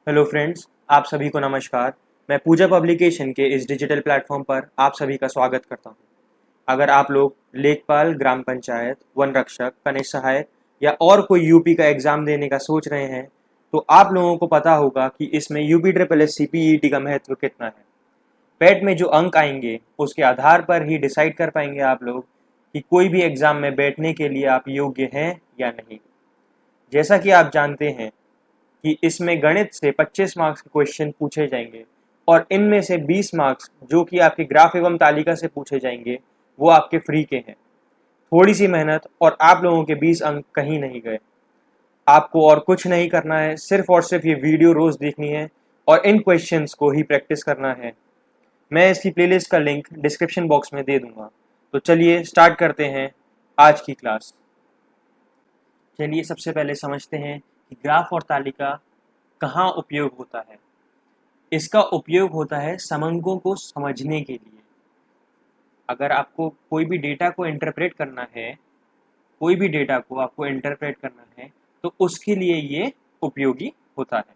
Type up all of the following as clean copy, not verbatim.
Hello friends, आप सभी को नमस्कार। मैं पूजा पब्लिकेशन के इस डिजिटल प्लेटफॉर्म पर आप सभी का स्वागत करता हूं। अगर आप लोग लेखपाल, ग्राम पंचायत, वन रक्षक, कनिष्ठ सहायक या और कोई यूपी का एग्जाम देने का सोच रहे हैं, तो आप लोगों को पता होगा कि इसमें यूपी ट्रिपल एस सीपीईटी का महत्व कितना है। पेट में जो अंक आएंगे उसके आधार पर ही डिसाइड कर पाएंगे आप लोग कि कोई भी एग्जाम में बैठने के लिए आप योग्य हैं या नहीं। जैसा कि आप जानते हैं कि इसमें गणित से 25 मार्क्स के क्वेश्चन पूछे जाएंगे और इनमें से 20 मार्क्स जो कि आपके ग्राफ एवं तालिका से पूछे जाएंगे वो आपके फ्री के हैं। थोड़ी सी मेहनत और आप लोगों के 20 अंक कहीं नहीं गए। आपको और कुछ नहीं करना है, सिर्फ और सिर्फ ये वीडियो रोज देखनी है और इन क्वेश्चंस को ही प्रैक्टिस करना है। मैं इसकी प्लेलिस्ट का लिंक डिस्क्रिप्शन बॉक्स में दे दूंगा। तो चलिए स्टार्ट करते हैं आज की क्लास। चलिए सबसे पहले समझते हैं कि ग्राफ और तालिका कहाँ उपयोग होता है। इसका उपयोग होता है समंकों को समझने के लिए। अगर आपको कोई भी डेटा को इंटरप्रेट करना है, कोई भी डेटा को आपको इंटरप्रेट करना है, तो उसके लिए ये उपयोगी होता है।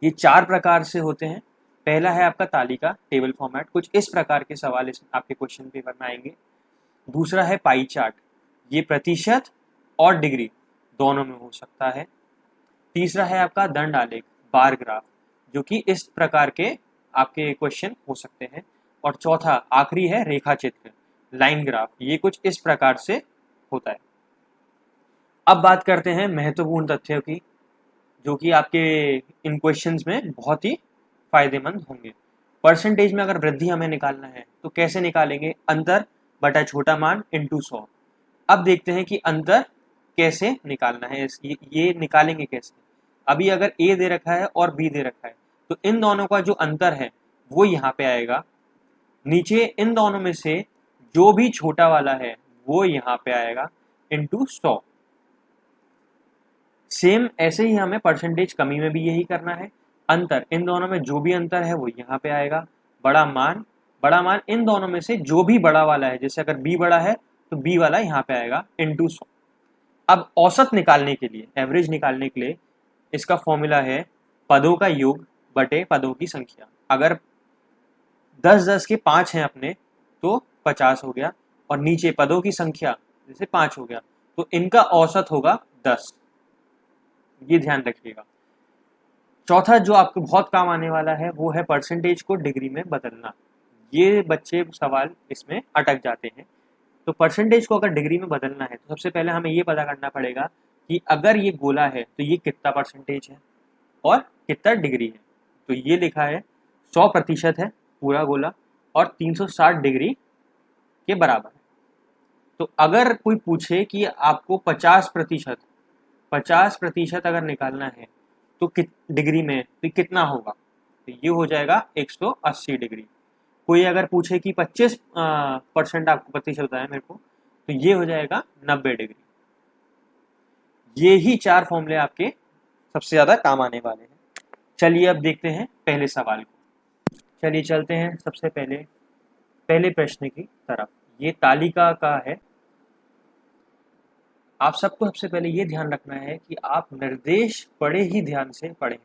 ये 4 प्रकार से होते हैं। पहला है आपका तालिका, टेबल फॉर्मेट। कुछ इस प्रकार के सवाल इस आपके क्वेश्चन पेपर में आएंगे। दूसरा है पाई चार्ट, ये प्रतिशत और डिग्री दोनों में हो सकता है। तीसरा है आपका दंड आलेख, बार ग्राफ, जो कि इस प्रकार के आपके क्वेश्चन हो सकते हैं। और चौथा आखिरी है रेखा चित्र, लाइन ग्राफ, ये कुछ इस प्रकार से होता है। अब बात करते हैं महत्वपूर्ण तथ्यों की, जो कि आपके इन क्वेश्चंस में बहुत ही फायदेमंद होंगे। परसेंटेज में अगर वृद्धि हमें निकालना है तो कैसे निकालेंगे? अंतर बटा छोटा मान इंटू 100। अब देखते हैं कि अंतर कैसे निकालना है, ये निकालेंगे कैसे। अभी अगर ए दे रखा है और बी दे रखा है तो इन दोनों का जो अंतर है वो यहाँ पे आएगा। नीचे इन दोनों में से जो भी छोटा वाला है वो यहाँ पे आएगा इंटू 100। सेम ऐसे ही हमें परसेंटेज कमी में भी यही करना है। अंतर इन दोनों में जो भी अंतर है वो यहाँ पे आएगा। बड़ा मान इन दोनों में से जो भी बड़ा वाला है, जैसे अगर बी बड़ा है तो बी वाला यहाँ पे आएगा इंटू 100। अब औसत निकालने के लिए, एवरेज निकालने के लिए इसका फॉर्मूला है पदों का योग बटे पदों की संख्या। अगर 10-10 के 5 हैं अपने तो 50 हो गया, और नीचे पदों की संख्या जैसे 5 हो गया तो इनका औसत होगा 10। ये ध्यान रखिएगा। चौथा जो आपको बहुत काम आने वाला है वो है परसेंटेज को डिग्री में बदलना। ये बच्चे सवाल इसमें अटक जाते हैं। तो परसेंटेज को अगर डिग्री में बदलना है तो सबसे पहले हमें ये पता करना पड़ेगा कि अगर ये गोला है तो ये कितना परसेंटेज है और कितना डिग्री है। तो ये लिखा है 100% है पूरा गोला और 360 डिग्री के बराबर है। तो अगर कोई पूछे कि आपको 50% अगर निकालना है तो डिग्री में तो कितना होगा, तो ये हो जाएगा 180 डिग्री। कोई अगर पूछे कि 25% आपको प्रतिशत बताया मेरे को, तो ये हो जाएगा 90 डिग्री। ये ही 4 फॉर्मूले आपके सबसे ज्यादा काम आने वाले हैं। चलिए अब देखते हैं पहले सवाल को। चलिए चलते हैं सबसे पहले पहले प्रश्न की तरफ। ये तालिका का है। आप सबको सबसे पहले ये ध्यान रखना है कि आप निर्देश पढ़े ही ध्यान से पढ़ें,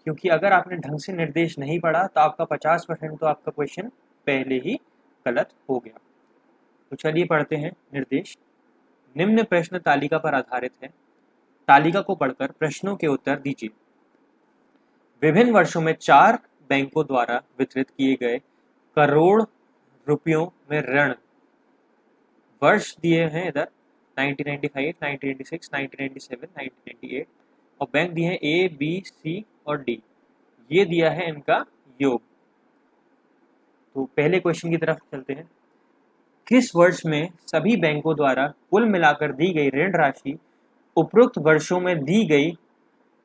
क्योंकि अगर आपने ढंग से निर्देश नहीं पढ़ा तो आपका 50% तो आपका क्वेश्चन पहले ही गलत हो गया। तो चलिए पढ़ते हैं निर्देश। निम्न प्रश्न तालिका पर आधारित है। तालिका को पढ़कर प्रश्नों के उत्तर दीजिए। विभिन्न वर्षों में 4 बैंकों द्वारा वितरित किए गए करोड़ रुपयों में ऋण। वर्ष दिए हैं इधर 1995, 1996, 1997, 1998, और बैंक दिए हैं ए बी सी और डी। ये दिया है इनका योग। तो पहले क्वेश्चन की तरफ चलते हैं। किस वर्ष में सभी बैंकों द्वारा कुल मिलाकर दी गई ऋण राशि उपरोक्त वर्षों में दी गई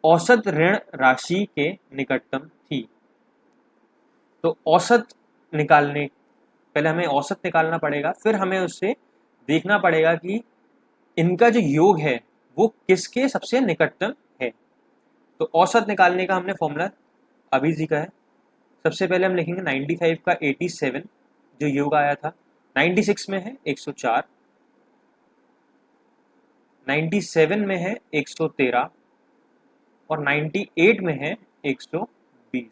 औसत ऋण राशि के निकटतम थी? तो औसत निकालने पहले हमें औसत निकालना पड़ेगा, फिर हमें उससे देखना पड़ेगा कि इनका जो योग है वो किसके सबसे निकटतम है। तो औसत निकालने का हमने फॉर्मूला अभी सीखा है। सबसे पहले हम लिखेंगे 95 का 87 जो योग आया था, 96 में है 104, 97 में है 113, और 98 में है 120।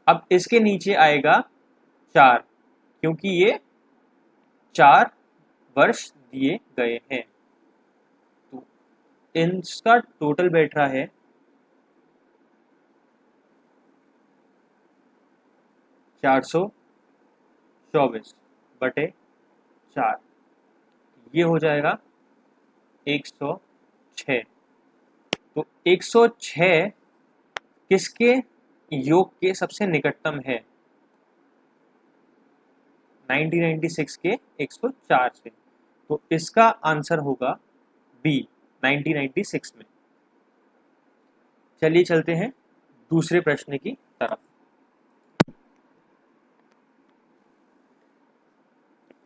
अब इसके नीचे आएगा 4, क्योंकि ये 4 वर्ष दिए गए हैं, तो इनका टोटल बैठ रहा है 424 बटे 4, ये हो जाएगा 106। तो 106 किसके योग के सबसे निकटतम है? 1996 के 104 से। तो इसका आंसर होगा बी, 1996 में। चलिए चलते हैं दूसरे प्रश्न की तरफ।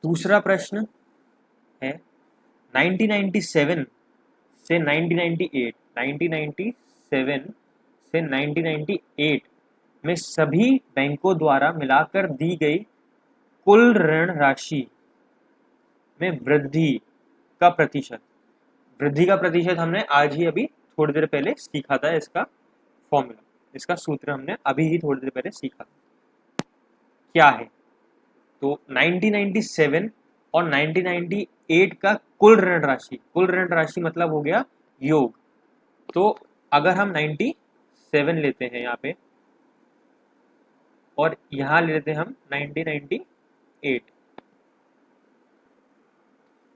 दूसरा प्रश्न है 1997 से 1998, 1997 से 1998 में सभी बैंकों द्वारा मिलाकर दी गई कुल ऋण राशि में वृद्धि का प्रतिशत। वृद्धि का प्रतिशत हमने आज ही अभी थोड़ी देर पहले सीखा था, इसका फॉर्मूला, इसका सूत्र हमने अभी ही थोड़ी देर पहले सीखा। क्या है? तो 1997 और 1998 का कुल ऋण राशि मतलब हो गया योग। तो अगर हम 97 लेते हैं यहाँ पे और यहाँ ले लेते हैं हम 1998,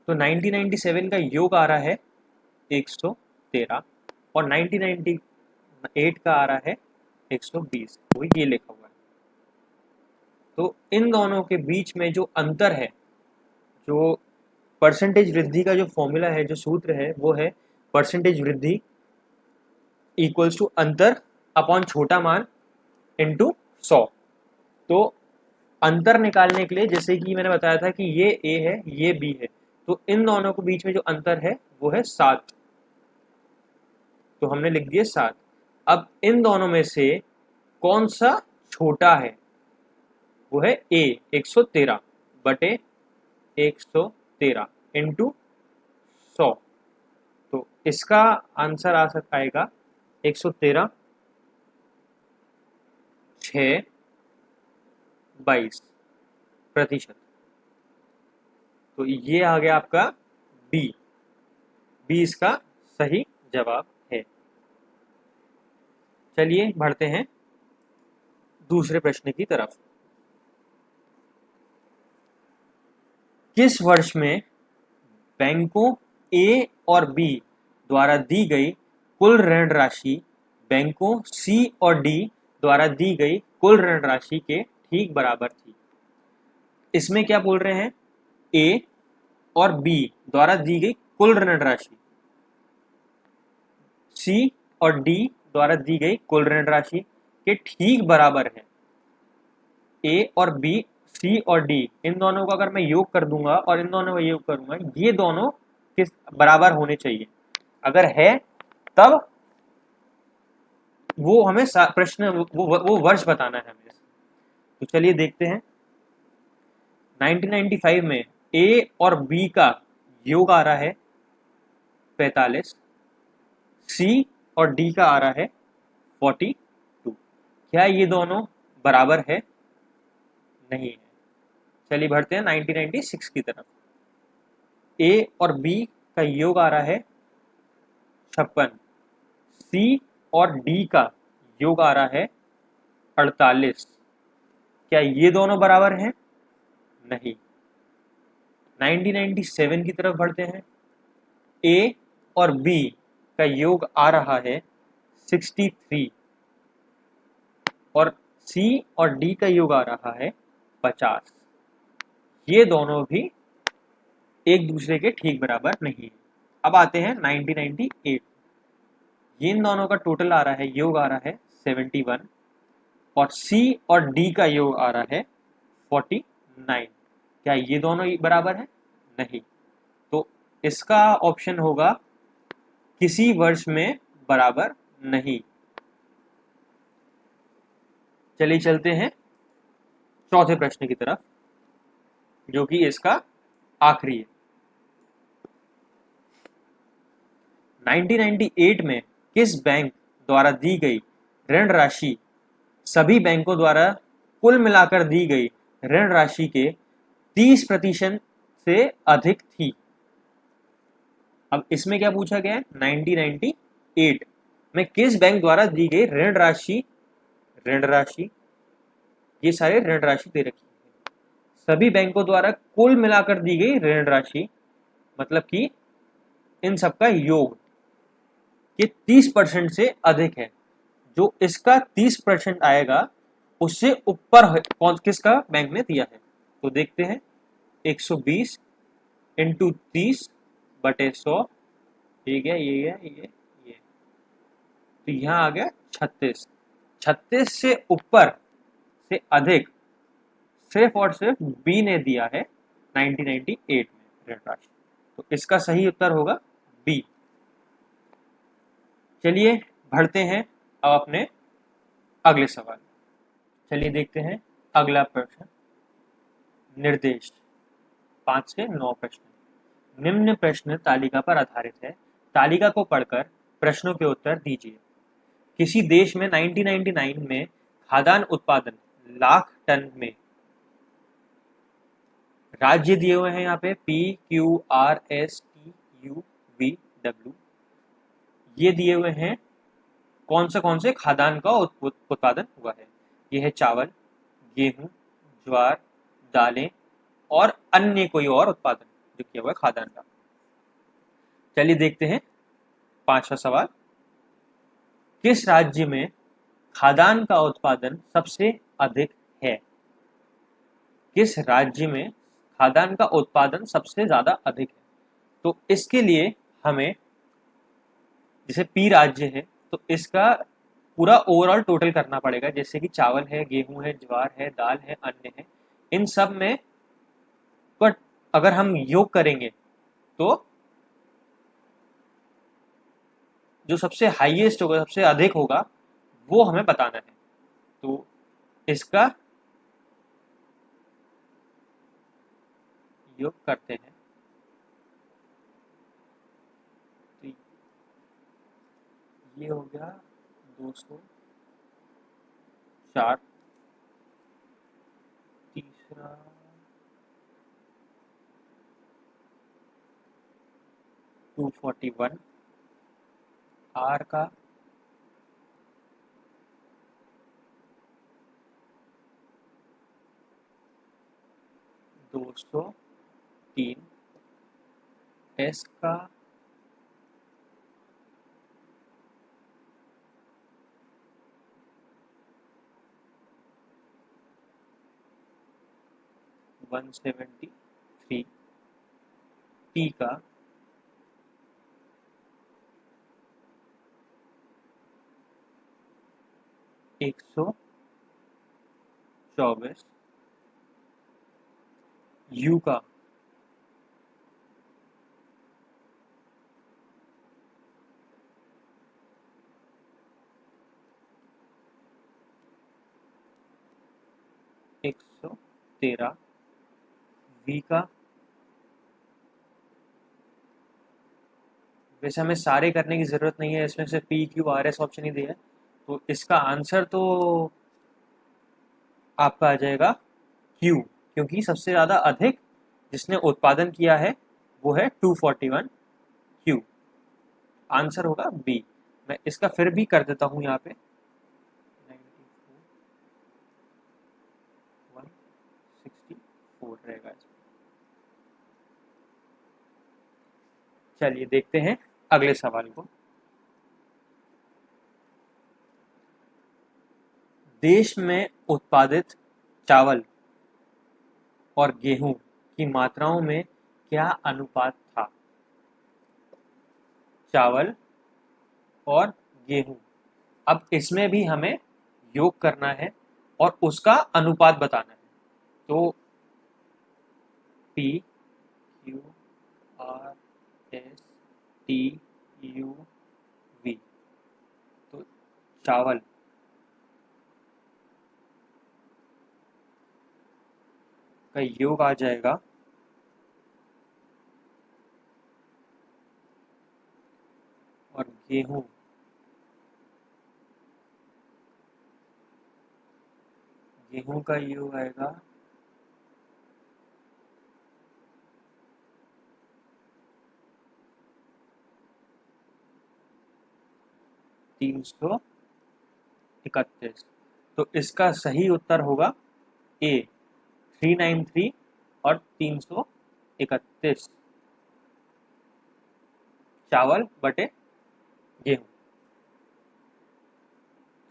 तो 1997 का योग आ रहा है 113 और 1998 का आ रहा है 120, वही ये लिखा हुआ है। तो इन दोनों के बीच में जो अंतर है, जो परसेंटेज वृद्धि का जो फॉर्मूला है, जो सूत्र है, वो है परसेंटेज वृद्धि इक्वल्स टू अंतर अपॉन छोटा मान इंटू 100। तो अंतर निकालने के लिए, जैसे कि मैंने बताया था कि ये ए है, ये बी है, तो इन दोनों के बीच में जो अंतर है वो है 7, तो हमने लिख दिया 7। अब इन दोनों में से कौन सा छोटा है? वो है ए, 113 बटे 113 इंटू 100। तो इसका आंसर आ सकता आएगा 113 6/22%। तो ये आ गया आपका बी इसका सही जवाब है। चलिए बढ़ते हैं दूसरे प्रश्न की तरफ। किस वर्ष में बैंकों ए और बी द्वारा दी गई कुल ऋण राशि बैंकों सी और डी द्वारा दी गई कुल ऋण राशि के ठीक बराबर थी? इसमें क्या बोल रहे हैं? ए और बी द्वारा दी गई कुल ऋण राशि सी और डी द्वारा दी गई कुल ऋण राशि के ठीक बराबर है। ए और बी, सी और डी, इन दोनों का अगर मैं योग कर दूंगा और इन दोनों का योग करूंगा, ये दोनों किस बराबर होने चाहिए। अगर है तब वो हमें प्रश्न वो वर्ष बताना है हमें। तो चलिए देखते हैं। 1995 में ए और बी का योग आ रहा है 45, सी और डी का आ रहा है 42। क्या ये दोनों बराबर है? नहीं है। चलिए बढ़ते हैं 1996 की तरफ। ए और बी का योग आ रहा है 56, सी और डी का योग आ रहा है 48। क्या ये दोनों बराबर हैं? नहीं। 1997 की तरफ बढ़ते हैं। ए और बी का योग आ रहा है 63 और सी और डी का योग आ रहा है 50। ये दोनों भी एक दूसरे के ठीक बराबर नहीं है। अब आते हैं 1998। ये इन दोनों का टोटल आ रहा है, योग आ रहा है 71 और सी और डी का योग आ रहा है 49। क्या ये दोनों बराबर है? नहीं। तो इसका ऑप्शन होगा किसी वर्ष में बराबर नहीं। चलिए चलते हैं चौथे प्रश्न की तरफ, जो कि इसका आखिरी है। 1998 में किस बैंक द्वारा दी गई ऋण राशि सभी बैंकों द्वारा कुल मिलाकर दी गई ऋण राशि के 30% से अधिक थी। अब इसमें क्या पूछा गया है, 1998 में किस बैंक द्वारा दी गई ऋण राशि, ये सारे ऋण राशि दे रखी है। सभी बैंकों द्वारा कुल मिलाकर दी गई ऋण राशि मतलब कि इन सबका योग ये 30% से अधिक है। जो इसका 30% आएगा उससे ऊपर कौन किसका बैंक ने दिया है, तो देखते हैं 120 इंटू 30/100, ये गया ये, तो यहाँ आ गया 36 से ऊपर से अधिक सिर्फ और सिर्फ बी ने दिया है 1998 में ऋण राशि, तो इसका सही उत्तर होगा बी। चलिए बढ़ते हैं अब अपने अगले सवाल। चलिए देखते हैं अगला प्रश्न। निर्देश 5 से 9 प्रश्न। निम्न प्रश्न तालिका पर आधारित है। तालिका को पढ़कर प्रश्नों के उत्तर दीजिए। किसी देश में 1999 में खाद्यान्न उत्पादन लाख टन में, राज्य दिए हुए हैं यहाँ पे PQRSTUVW, ये दिए हुए हैं कौन से खाद्यान्न का उत्पादन हुआ है। ये है चावल, गेहूं, ज्वार, दालें और अन्य कोई और उत्पादन जो किया हुआ है खाद्यान्न का। चलिए देखते हैं 5वां सवाल। किस राज्य में खाद्यान्न का उत्पादन सबसे अधिक है? किस राज्य में खाद्यान्न का उत्पादन सबसे ज्यादा अधिक है? तो इसके लिए हमें जैसे पी राज्य है तो इसका पूरा ओवरऑल टोटल करना पड़ेगा, जैसे कि चावल है, गेहूं है, ज्वार है, दाल है, अन्य है, इन सब में पर अगर हम योग करेंगे तो जो सबसे हाईएस्ट होगा, सबसे अधिक होगा, वो हमें बताना है। तो इसका योग करते हैं तो ये हो गया 204, तीसरा 241, आर का 203, एस का 173, टी का 124, यू का 113, वी का, वैसे हमें सारे करने की जरूरत नहीं है, इसमें से PQRS ऑप्शन ही दिया है, तो इसका आंसर तो आपका आ जाएगा क्यू, क्योंकि सबसे ज्यादा अधिक जिसने उत्पादन किया है वो है 241 क्यू। आंसर होगा बी। मैं इसका फिर भी कर देता हूं यहाँ पे 164 रहेगा इसमें। चलिए देखते हैं अगले सवाल को। देश में उत्पादित चावल और गेहूं की मात्राओं में क्या अनुपात था? चावल और गेहूं, अब इसमें भी हमें योग करना है और उसका अनुपात बताना है। तो PQRSTUV, तो चावल का योग आ जाएगा और गेहूं गेहूं का यू आएगा 331। तो इसका सही उत्तर होगा ए 393 और 331 चावल बटे गेहूं।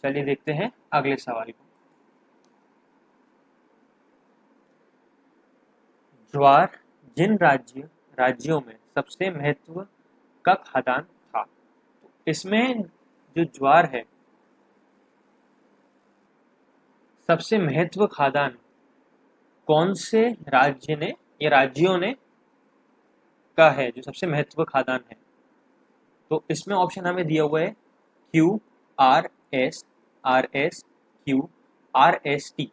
चलिए देखते हैं अगले सवाल को। ज्वार जिन राज्यों में सबसे महत्व का खाद्यान्न था, तो इसमें जो ज्वार है सबसे महत्व खाद्यान्न कौन से राज्य ने या राज्यों ने का है जो सबसे महत्व खाद्यान्न है। तो इसमें ऑप्शन हमें दिया हुआ है Q R S Q R S T.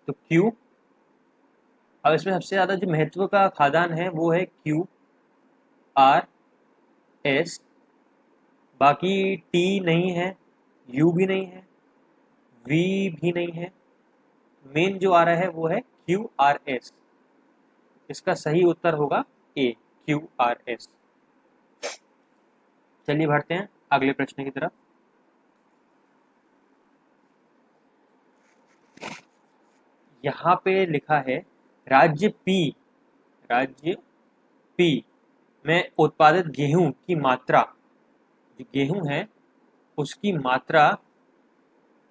तो क्यू, अब इसमें सबसे ज्यादा जो महत्व का खाद्यान्न है वो है क्यू आर एस, बाकी टी नहीं है, यू भी नहीं है, वी भी नहीं है, मेन जो आ रहा है वो है क्यू आर एस। इसका सही उत्तर होगा ए क्यू आर एस। चलिए बढ़ते हैं अगले प्रश्न की तरफ। यहाँ पे लिखा है राज्य पी में उत्पादित गेहूं की मात्रा, जो गेहूं है उसकी मात्रा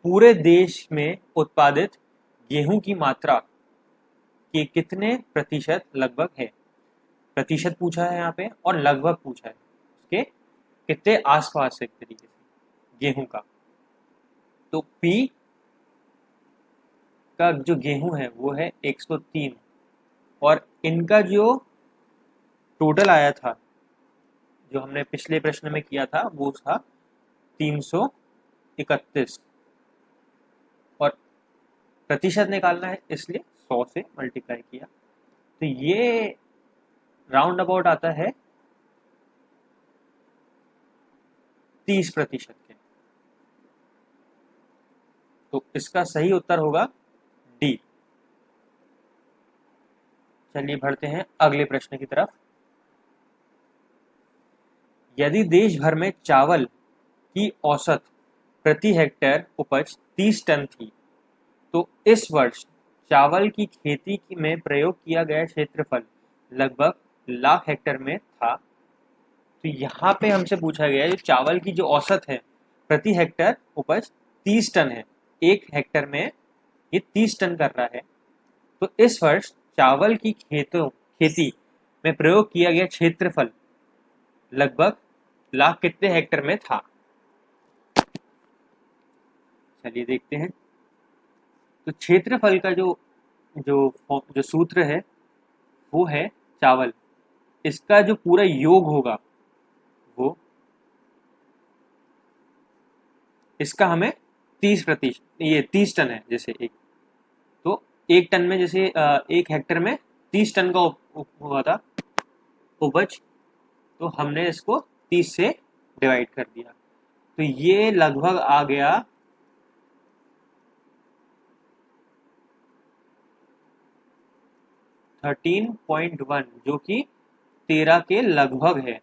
पूरे देश में उत्पादित गेहूं की मात्रा के कितने प्रतिशत लगभग है। प्रतिशत पूछा है यहाँ पे और लगभग पूछा है, उसके कितने आसपास एक तरीके से गेहूं का। तो पी का जो गेहूं है वो है 103 और इनका जो टोटल आया था जो हमने पिछले प्रश्न में किया था वो था 331 और प्रतिशत निकालना है इसलिए 100 से मल्टीप्लाई किया। तो ये राउंड अबाउट आता है 30% के। तो इसका सही उत्तर होगा डी। चलिए बढ़ते हैं अगले प्रश्न की तरफ। यदि देश भर में चावल की औसत प्रति हेक्टेयर उपज 30 टन थी, तो इस वर्ष चावल की खेती में प्रयोग किया गया क्षेत्रफल लगभग लाख हेक्टेयर में था। तो यहाँ पे हमसे पूछा गया है जो चावल की जो औसत है प्रति हेक्टेयर उपज 30 टन है, एक हेक्टेयर में ये 30 टन कर रहा है। तो इस वर्ष चावल की खेती में प्रयोग किया गया क्षेत्रफल लगभग लाख कितने हेक्टेयर में था। चलिए देखते हैं। तो क्षेत्रफल का जो जो जो सूत्र है वो है चावल, इसका जो पूरा योग होगा वो इसका हमें 30%, ये 30 टन है जैसे एक, तो एक टन में जैसे एक हेक्टेयर में 30 टन का हुआ था उपज, तो हमने इसको 30 से डिवाइड कर दिया। तो ये लगभग आ गया 13.1 जो कि 13 के लगभग है।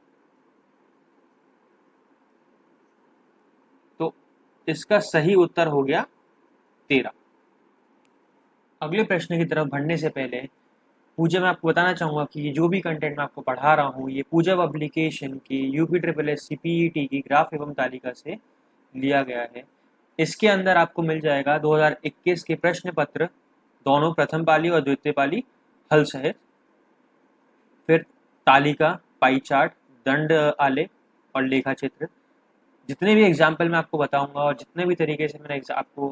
तो इसका सही उत्तर हो गया 13। अगले प्रश्न की तरफ बढ़ने से पहले पूजा मैं आपको बताना चाहूँगा कि ये जो भी कंटेंट मैं आपको पढ़ा रहा हूँ ये पूजा पब्लिकेशन की UP triple S C PET की ग्राफ एवं तालिका से लिया गया है। इसके अंदर आपको मिल जाएगा 2021 के प्रश्न पत्र दोनों प्रथम पाली और द्वितीय पाली हल सहित, फिर तालिका, पाई चार्ट, दंड आलेख और लेखा चित्र। जितने भी एग्जाम्पल मैं आपको बताऊंगा और जितने भी तरीके से मैंने आपको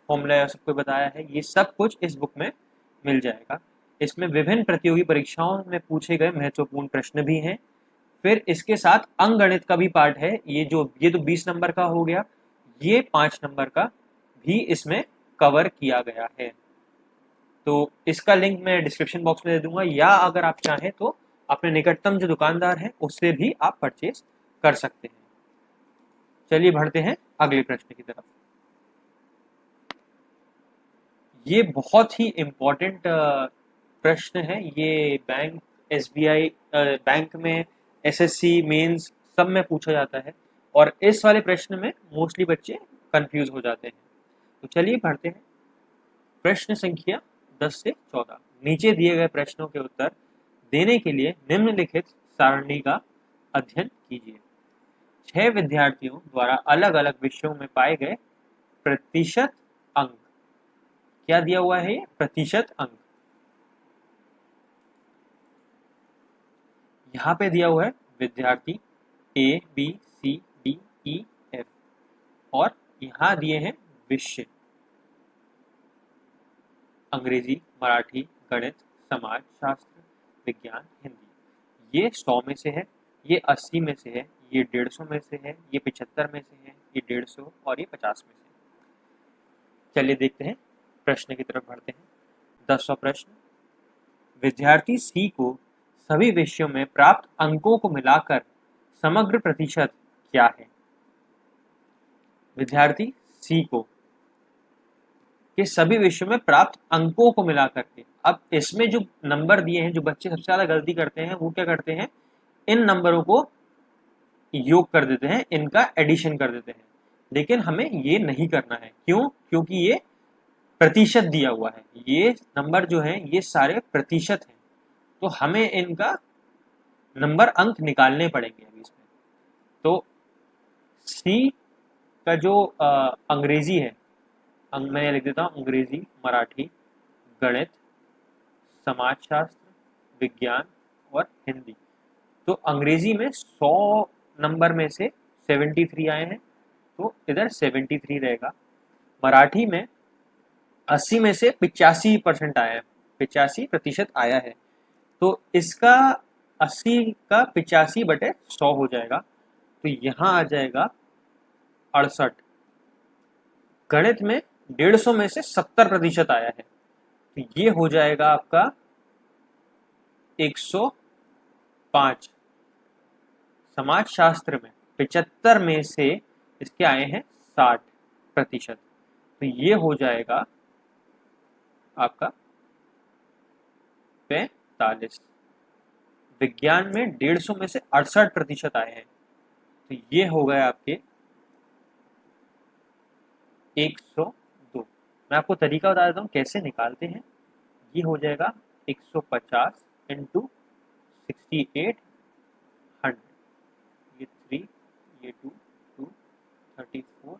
फॉर्मूला सब कुछ बताया है ये सब कुछ इस बुक में मिल जाएगा। इसमें विभिन्न प्रतियोगी परीक्षाओं में पूछे गए महत्वपूर्ण प्रश्न भी हैं। फिर इसके साथ अंकगणित का भी पार्ट है, ये तो 20 नंबर का हो गया, ये 5 नंबर का भी इसमें कवर किया गया है। तो इसका लिंक मैं डिस्क्रिप्शन बॉक्स में दे दूंगा या अगर आप चाहें तो अपने निकटतम जो दुकानदार है उससे भी आप परचेज कर सकते हैं। चलिए बढ़ते हैं अगले प्रश्न की तरफ। ये बहुत ही इम्पोर्टेंट प्रश्न है। ये बैंक, एसबीआई बैंक में, एसएससी मेंस सब में पूछा जाता है और इस वाले प्रश्न में मोस्टली बच्चे कंफ्यूज हो जाते हैं। तो चलिए पढ़ते हैं। प्रश्न संख्या 10 से 14। नीचे दिए गए प्रश्नों के उत्तर देने के लिए निम्नलिखित सारणी का अध्ययन कीजिए। 6 विद्यार्थियों द्वारा अलग अलग विषयों में पाए गए प्रतिशत अंक। क्या दिया हुआ है? ये प्रतिशत अंक यहाँ पे दिया हुआ है। विद्यार्थी A B C D E F और यहाँ दिए हैं विषय अंग्रेजी, मराठी, गणित, समाज शास्त्र, विज्ञान, हिंदी। ये 100 में से है, ये 80 में से है, ये 150 में से है, ये 75 में से है, ये 150 और ये 50 में से है। चलिए देखते हैं, प्रश्न की तरफ बढ़ते हैं। 10वां प्रश्न। विद्यार्थी सी को सभी विषयों में प्राप्त अंकों को मिलाकर समग्र प्रतिशत क्या है? विद्यार्थी सी को के सभी विषयों में प्राप्त अंकों को मिलाकर के, अब इसमें जो नंबर दिए हैं, जो बच्चे सबसे ज्यादा गलती करते हैं वो क्या करते हैं, इन नंबरों को योग कर देते हैं, इनका एडिशन कर देते हैं। लेकिन हमें ये नहीं करना है। क्यों? क्योंकि ये प्रतिशत दिया हुआ है, ये नंबर जो है ये सारे प्रतिशत हैं, तो हमें इनका नंबर अंक निकालने पड़ेंगे अभी इसमें। तो सी का जो अंग्रेजी है, मैं लिख देता हूँ अंग्रेजी, मराठी, गणित, समाजशास्त्र, विज्ञान और हिंदी। तो अंग्रेजी में 100 नंबर में से 73 आए हैं, तो इधर 73 रहेगा। मराठी में 80 में से 85% आया है, 85% आया है, तो इसका 80 का 85/100 हो जाएगा, तो यहाँ आ जाएगा 68। गणित में 150 में से 70% आया है, तो ये हो जाएगा आपका 105। समाजशास्त्र में 75 में से इसके आए हैं 60%, तो ये हो जाएगा आपका 45। विज्ञान में 150 में से 68% आए हैं, तो ये हो गए आपके 102। मैं आपको तरीका बता देता हूँ कैसे निकालते हैं। ये हो जाएगा 150 इंटू 68 100, ये 3, ये 2, 2, 34,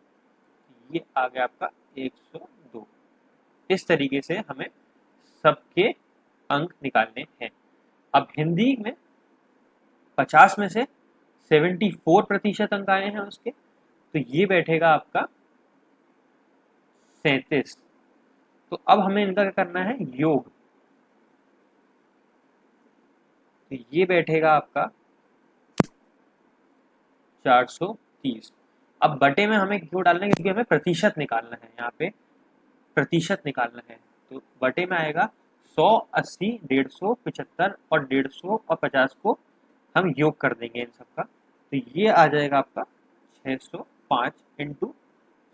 ये आ गया आपका 102। इस तरीके से हमें सबके अंक निकालने हैं। अब हिंदी में 50 में से 74% अंक आए हैं उसके, तो ये बैठेगा आपका 37। तो अब हमें इनका क्या करना है? योग। तो ये बैठेगा आपका 430। अब बटे में हमें क्यों डालना है? क्योंकि हमें प्रतिशत निकालना है, यहाँ पे प्रतिशत निकालना है। तो बटे में आएगा 100, 80, 150, 75 और 150 और 50 को हम योग कर देंगे इन सबका, तो ये आ जाएगा आपका 605 इंटू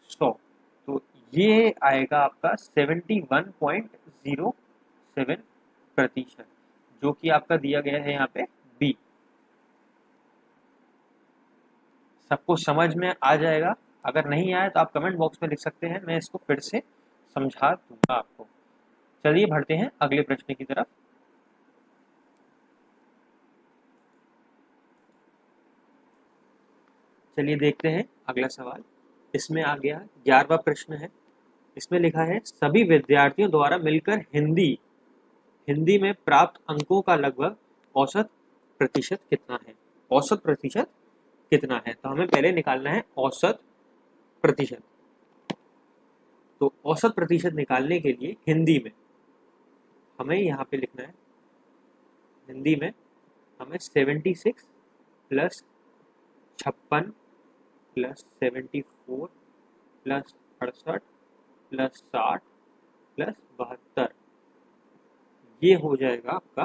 100, तो ये आएगा आपका 71.07%, जो कि आपका दिया गया है यहाँ पे बी। सबको समझ में आ जाएगा? अगर नहीं आया तो आप कमेंट बॉक्स में लिख सकते हैं, मैं इसको फिर से समझा दूंगा आपको। चलिए बढ़ते हैं अगले प्रश्न की तरफ। चलिए देखते हैं अगला सवाल। इसमें आ गया 11वां प्रश्न है। इसमें लिखा है सभी विद्यार्थियों द्वारा मिलकर हिंदी हिंदी में प्राप्त अंकों का लगभग औसत प्रतिशत कितना है? औसत प्रतिशत कितना है? तो हमें पहले निकालना है औसत प्रतिशत। तो औसत प्रतिशत निकालने के लिए हिंदी में हमें यहाँ पे लिखना है, हिंदी में हमें 76 plus 56 plus 74 plus 68 plus 60 plus 72, ये हो जाएगा आपका।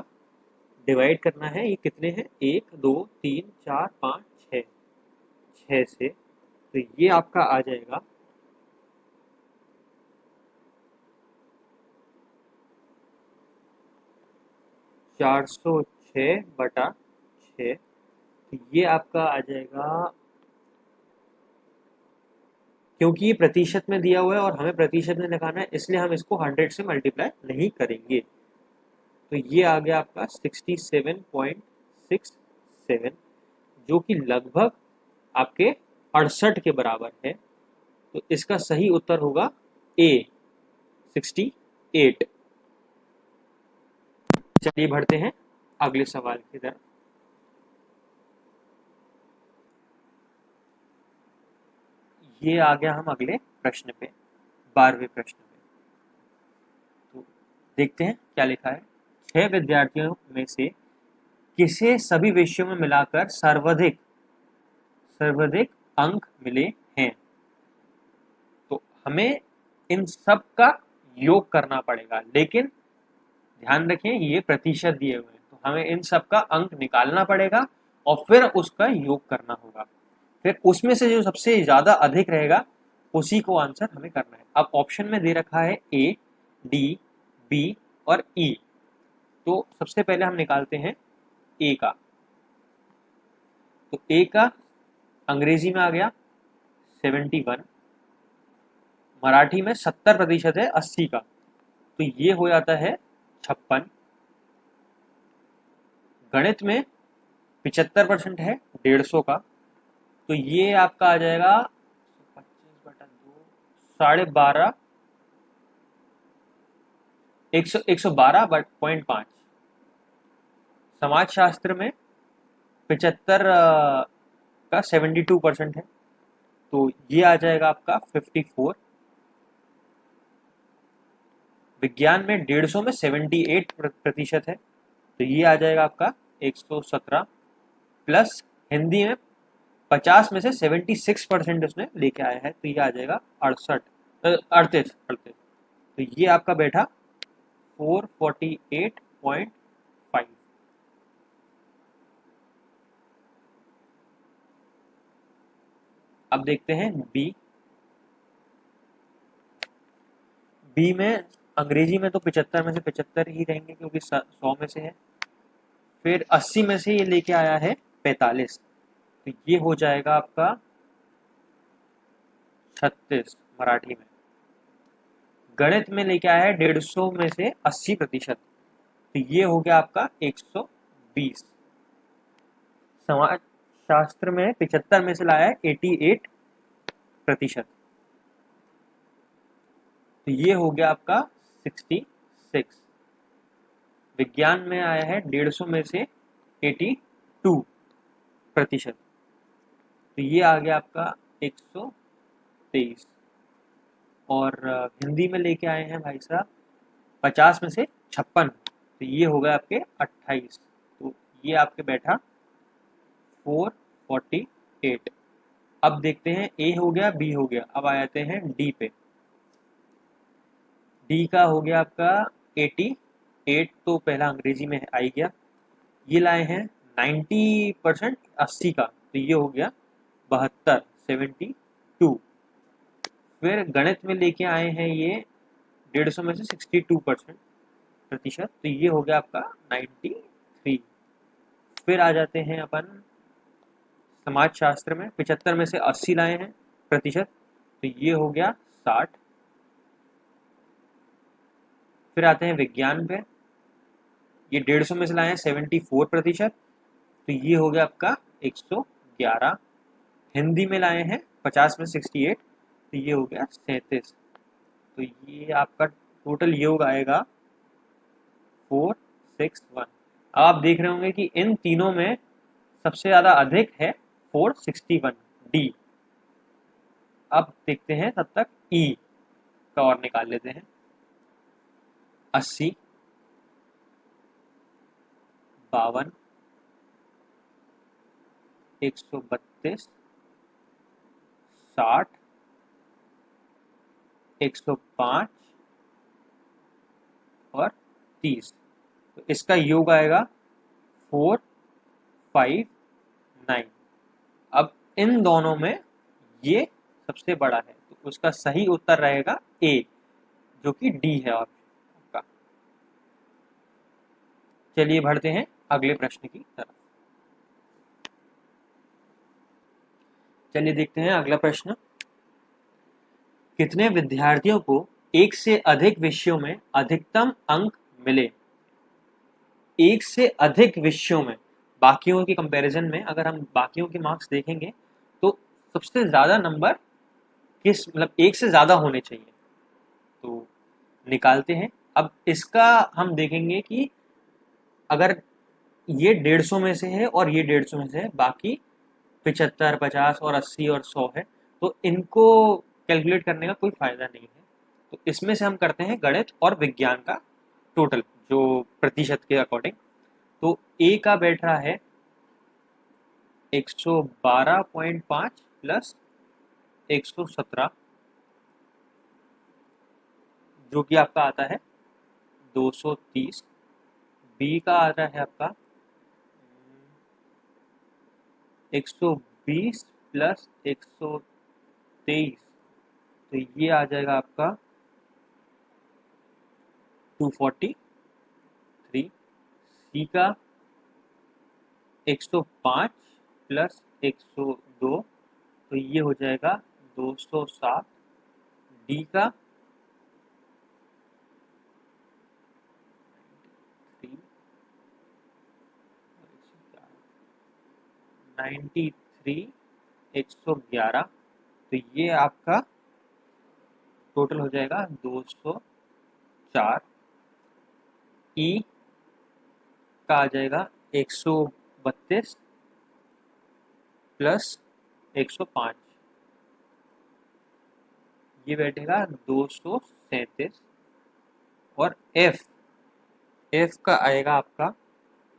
डिवाइड करना है, ये कितने हैं? 1 2 3 4 5 6, 6 से, तो ये आपका आ जाएगा 406/6, तो ये आपका आ जाएगा, क्योंकि ये प्रतिशत में दिया हुआ है और हमें प्रतिशत में निकालना है, इसलिए हम इसको 100 से मल्टीप्लाई नहीं करेंगे। तो ये आ गया आपका 67.67, जो कि लगभग आपके 68 के बराबर है। तो इसका सही उत्तर होगा ए, 68। चलिए बढ़ते हैं अगले सवाल की तरफ। ये आ गया हम अगले प्रश्न पे, 12वें प्रश्न पे। तो देखते हैं क्या लिखा है। 6 विद्यार्थियों में से किसे सभी विषयों में मिलाकर सर्वाधिक सर्वाधिक अंक मिले हैं? तो हमें इन सब का योग करना पड़ेगा, लेकिन ध्यान रखें ये प्रतिशत दिए हुए हैं, तो हमें इन सब का अंक निकालना पड़ेगा और फिर उसका योग करना होगा। फिर उसमें से जो सबसे ज्यादा अधिक रहेगा उसी को आंसर हमें करना है। अब ऑप्शन में दे रखा है ए, डी, बी और ई। तो सबसे पहले हम निकालते हैं ए का। तो ए का अंग्रेजी में आ गया 71, मराठी में 70% है 80 का, तो ये हो जाता है 56। गणित में 75% है 150 का, तो ये आपका आ जाएगा 25/2, 12.5, 112.5। समाजशास्त्र में 75 का 72% है, तो ये आ जाएगा आपका 54। विज्ञान में 150 में 78% है, तो ये आ जाएगा आपका 117। प्लस हिंदी में 50 में से 76% उसने लेके आया है, तो ये आ जाएगा 38। तो ये आपका बैठा 448.5। अब देखते हैं बी। बी में अंग्रेजी में तो 75 में से 75 ही रहेंगे, क्योंकि 100 में से है। फिर 80 में से ये लेके आया है 45, तो ये हो जाएगा आपका 36 मराठी में। गणित में लेके आया है 150 में से 80%, तो ये हो गया आपका 120। समाज शास्त्र में 75 में से लाया है 88%, तो ये हो गया आपका 66। विज्ञान में आया है 150 में से 82%, तो ये आ गया आपका 123। और हिंदी में लेके आए हैं भाई साहब 50 में से 56, तो ये हो गया आपके 28, तो ये आपके बैठा 448। अब देखते हैं ए हो गया, बी हो गया, अब आ जाते हैं डी पे। डी का हो गया आपका 88, तो पहला अंग्रेजी में आई गया। ये लाए हैं 90% 80 का, तो ये हो गया 72, 72। फिर गणित में लेके आए हैं ये 150 में से 62%, तो ये हो गया आपका 93। फिर आ जाते हैं अपन समाजशास्त्र में, 75 में से 80 लाए हैं प्रतिशत, तो ये हो गया 60। फिर आते हैं विज्ञान पे, ये 150 में से लाए हैं 74%, तो ये हो गया आपका 111। हिंदी में लाए हैं 50 में 68, तो ये हो गया 37। तो ये आपका टोटल योग आएगा 461। अब आप देख रहे होंगे कि इन तीनों में सबसे ज़्यादा अधिक है 461 डी। अब देखते हैं तब तक ई का और निकाल लेते हैं। 80, 52, 132, 60, 105 और 30, तो इसका योग आएगा 459। अब इन दोनों में ये सबसे बड़ा है, तो उसका सही उत्तर रहेगा ए, जो कि डी है आपका। चलिए बढ़ते हैं अगले प्रश्न की तरफ। चलिए देखते हैं अगला प्रश्न। कितने विद्यार्थियों को एक से अधिक विषयों में अधिकतम अंक मिले? एक से अधिक विषयों में, बाकियों के कंपैरिजन में अगर हम बाकियों के मार्क्स देखेंगे तो सबसे ज्यादा नंबर किस मतलब एक से ज्यादा होने चाहिए। तो निकालते हैं। अब इसका हम देखेंगे कि अगर ये 150 में से है और ये 150 में से है, बाकी 75, 50 और 80 और 100 है, तो इनको कैलकुलेट करने का कोई फायदा नहीं है। तो इसमें से हम करते हैं गणित और विज्ञान का टोटल, जो प्रतिशत के अकॉर्डिंग। तो ए का बैठ रहा है 112.5 प्लस 117, जो कि आपका आता है 230। बी का आ रहा है आपका 120 प्लस 123, तो ये आ जाएगा आपका 243। सी का 105 प्लस 102, तो ये हो जाएगा 207। डी का 93, 111, तो ये आपका टोटल हो जाएगा 204। ई का आ जाएगा 132 प्लस 105, ये बैठेगा 237। और एफ का आएगा आपका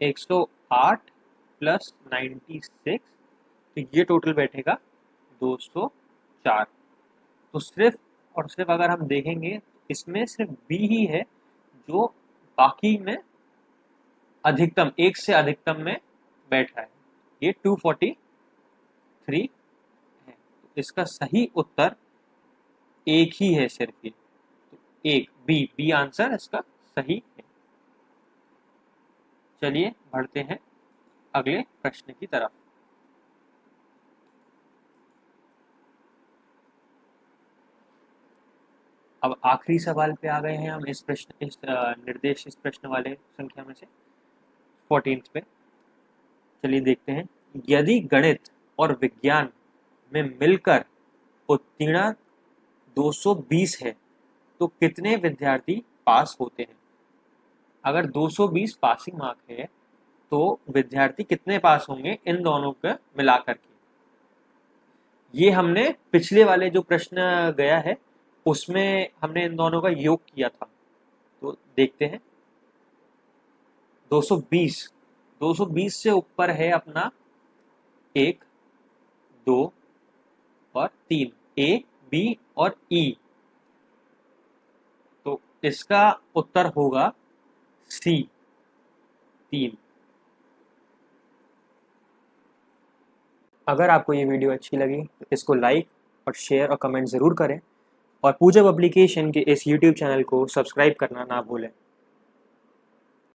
108 प्लस 96, तो ये टोटल बैठेगा 204। तो सिर्फ और सिर्फ अगर हम देखेंगे इसमें सिर्फ बी ही है जो बाकी में अधिकतम, एक से अधिकतम में बैठा है, ये 243 है। तो इसका सही उत्तर एक ही है, सिर्फ ये, तो एक बी आंसर इसका सही है। चलिए बढ़ते हैं अगले प्रश्न की तरफ। अब आखिरी सवाल पे आ गए हैं हम, इस प्रश्न वाले संख्या में से 14th पे। चलिए देखते हैं। यदि गणित और विज्ञान में मिलकर उत्तीर्ण 220 है तो कितने विद्यार्थी पास होते हैं? अगर 220 पासिंग मार्क है तो विद्यार्थी कितने पास होंगे इन दोनों को मिलाकर के? ये हमने पिछले वाले जो प्रश्न गया है उसमें हमने इन दोनों का योग किया था। तो देखते हैं। 220 से ऊपर है अपना 1, 2 और 3, ए, बी और ई, तो इसका उत्तर होगा सी, 3। अगर आपको ये वीडियो अच्छी लगी तो इसको लाइक और शेयर और कमेंट ज़रूर करें, और पूजा पब्लिकेशन के इस YouTube चैनल को सब्सक्राइब करना ना भूलें।